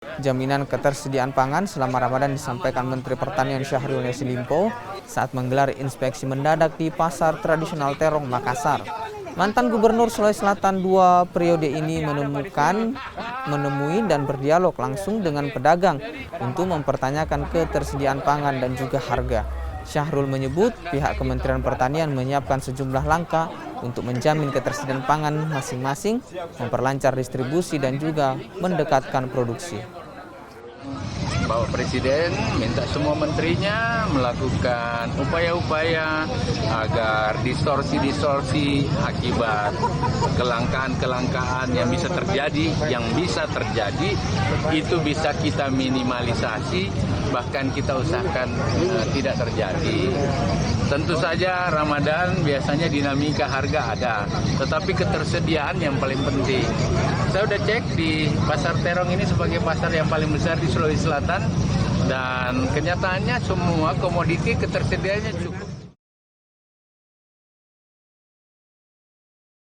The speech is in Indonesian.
Jaminan ketersediaan pangan selama Ramadan disampaikan Menteri Pertanian Syahrul Yassin Limpo saat menggelar inspeksi mendadak di Pasar Tradisional Terong, Makassar. Mantan Gubernur Sulawesi Selatan 2 periode ini menemui dan berdialog langsung dengan pedagang untuk mempertanyakan ketersediaan pangan dan juga harga. Syahrul menyebut pihak Kementerian Pertanian menyiapkan sejumlah langkah untuk menjamin ketersediaan pangan masing-masing, memperlancar distribusi dan juga mendekatkan produksi. Bapak Presiden minta semua menterinya melakukan upaya-upaya agar distorsi-distorsi akibat kelangkaan-kelangkaan yang bisa terjadi itu bisa kita minimalisasi, bahkan kita usahakan tidak terjadi. Tentu saja Ramadan biasanya dinamika harga ada, tetapi ketersediaan yang paling penting. Saya udah cek di Pasar Terong ini sebagai pasar yang paling besar di Sulawesi Selatan, dan kenyataannya semua komoditi ketersediaannya cukup.